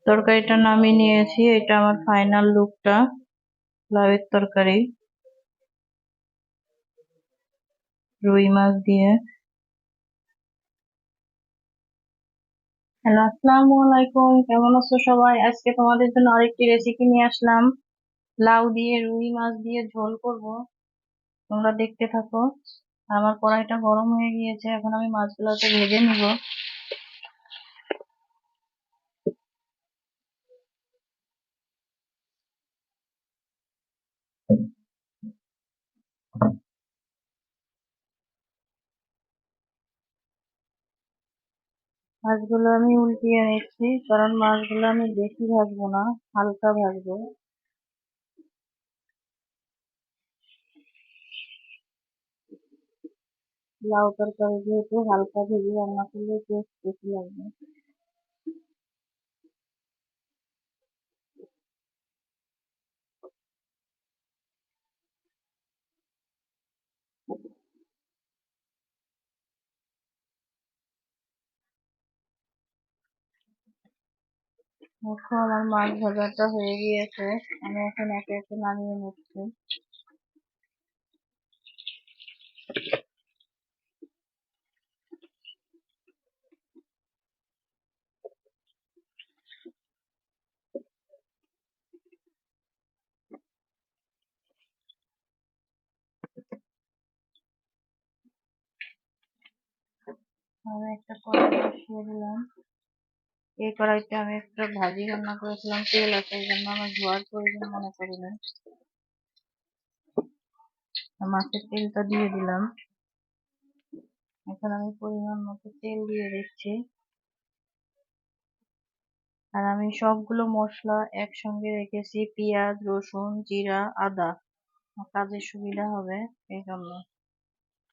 তরকারিটা নামিয়ে নিয়েছি। এটা আমার ফাইনাল লুকটা, লাউয়ের তরকারি রুই মাছ দিয়ে। হ্যালো, আসসালামু আলাইকুম। কেমন আছো সবাই? আজকে তোমাদের জন্য আরেকটি রেসিপি নিয়ে আসলাম। লাউ দিয়ে রুই মাছ দিয়ে ঝোল করব। তোমরা দেখতে থাকো। আমার কড়াইটা গরম হয়ে গিয়েছে, এখন আমি মাছগুলোকে ভেজে নিব। মাছগুলো আমি উল্টিয়ে নিচ্ছি, কারণ মাছগুলো আমি বেশি ভাজবো না, হালকা ভাজবো। লাউ তরকারি যেহেতু হালকা ভেজে রান্না করলে টেস্ট বেশি লাগবে। দেখো, আমার মাছ ভাজাটা হয়ে গিয়েছে। আমি এখন একে একে নামিয়ে নিচ্ছি। আমি একটা কড়াই বসিয়ে দিলাম। এই কড়াইতে আমি একটা ভাজি রান্না করেছিলাম, তেল আছে, এই জন্য আমার ধোয়ার প্রয়োজন মনে করি না। মাছের তেলটা দিয়ে দিলাম। এখন আমি পরিমাণ মতো তেল দিয়ে দিচ্ছি। আর আমি সবগুলো মশলা একসঙ্গে রেখেছি, পেঁয়াজ, রসুন, জিরা, আদা। কাজের সুবিধা হবে এই জন্য।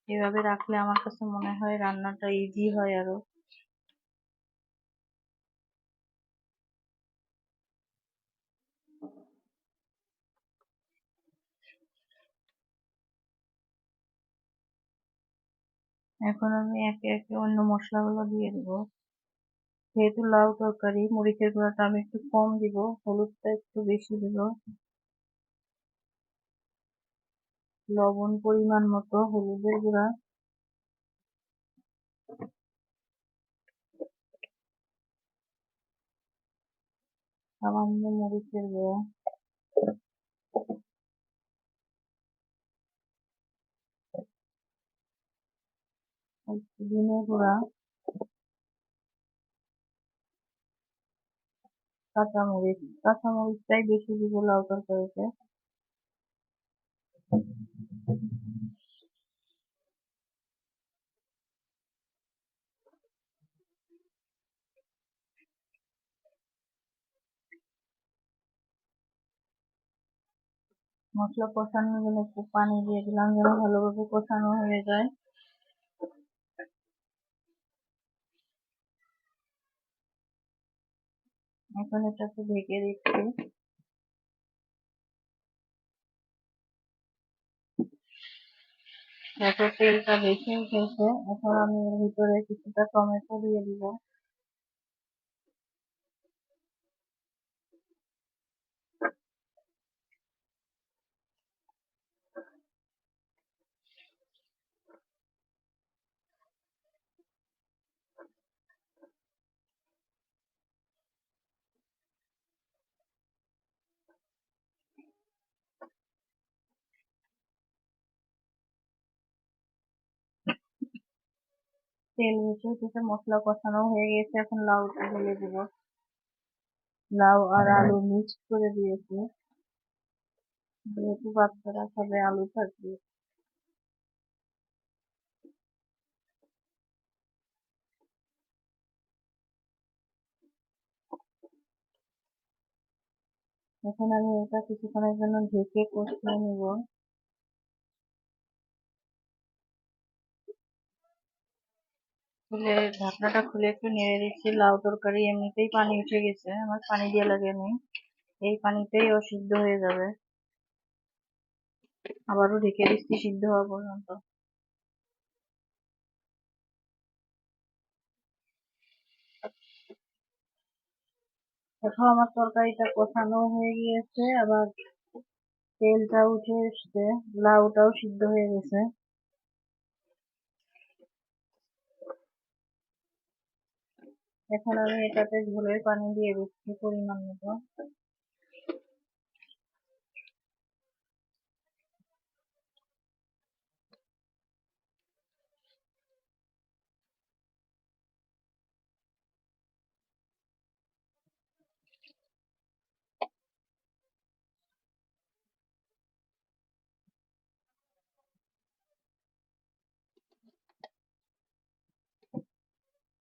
এভাবে রাখলে আমার কাছে মনে হয় রান্নাটা ইজি হয় আরো। এখন আমি একে একে অন্য মশলাগুলো দিয়ে দেবো। যেহেতু লাউ তরকারি, মরিচের গুঁড়াটা আমি একটু কম দিব, হলুদটা একটু বেশি দিব। লবণ পরিমাণ মতো, হলুদের গুঁড়া, সামান্য মরিচের গুঁড়া, একটু ধনে গুঁড়া, কাঁচামরিচ। কাঁচামরিচটাই বেশি দিব লাউ তরকারিতে। মশলা কষানোর জন্য একটু পানি দিয়ে দিলাম, যেন ভালোভাবে কষানো হয়ে যায়। এখন এটাকে ঢেকে দিচ্ছি। দেখো, তেলটা বেশি উঠেছে। এখন আমি এর ভিতরে কিছুটা টমেটো দিয়ে দিব। তেল বেশি উঠেছে, মশলা কষানো হয়ে গেছে, এখন লাউটা ঢেলে দিব। লাউ আর আলু মিক্সড করে দিয়েছি, যেহেতু বাচ্চারা খাবে, আলু থাকবে। এখন আমি এটা কিছুক্ষণের জন্য ঢেকে কষিয়ে নিব। খুলে ঢাকনাটা খুলে একটু নেড়ে দিচ্ছি। লাউ তরকারি এমনিতেই পানি উঠে গেছে, আমার পানি দিয়ে লাগেনি। এই পানিতেই ও সিদ্ধ হয়ে যাবে। আবারও ঢেকে দিচ্ছি সিদ্ধ হওয়া পর্যন্ত। দেখো আমার তরকারিটা কষানো হয়ে গিয়েছে, আবার তেলটা উঠে এসছে, লাউটাও সিদ্ধ হয়ে গেছে। এখন আমি এটাতে ঝোলের পানি দিয়ে দিচ্ছি পরিমাণ মতো।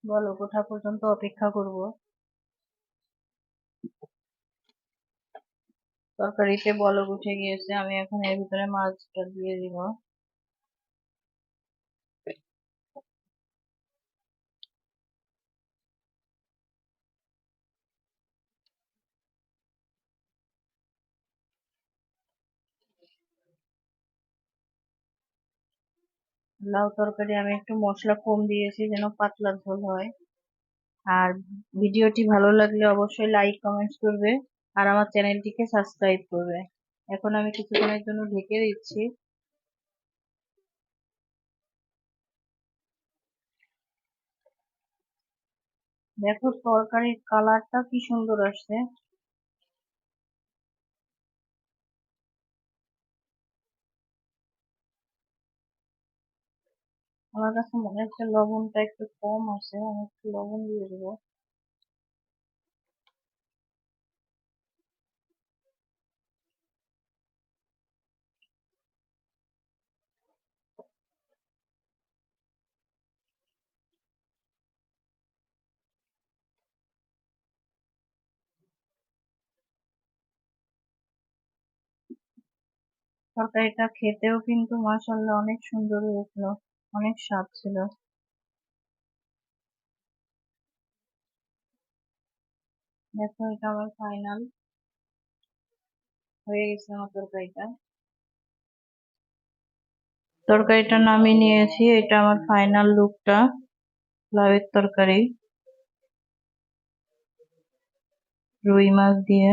বলক ওঠা পর্যন্ত অপেক্ষা করব। তরকারিতে বলক উঠে গিয়েছে, আমি এখন এর ভিতরে মাছটা দিয়ে দিব। লাউ তরকারি আমি একটু মশলা কম দিয়েছি যেন পাতলা ঝোল হয়। আর ভিডিওটি ভালো লাগলে অবশ্যই লাইক কমেন্টস করবে, আর আমার চ্যানেলটিকে সাবস্ক্রাইব করবে। এখন আমি কিছুক্ষণের জন্য ঢেকে দিচ্ছি। দেখো তরকারির কালারটা কি সুন্দর আসছে। আমার কাছে মনে হচ্ছে লবণটা একটু কম আছে, আমি একটু লবণ দিয়ে দেবো। তরকারিটা খেতেও কিন্তু মাশাআল্লাহ অনেক সুন্দর হয়েছিল, অনেক স্বাদ ছিল। দেখো এটা আমার ফাইনাল হয়ে গেছে। আমার তরকারিটা নামিয়ে নিয়েছি, এটা আমার ফাইনাল লুকটা। লাউয়ের তরকারি রুই মাছ দিয়ে।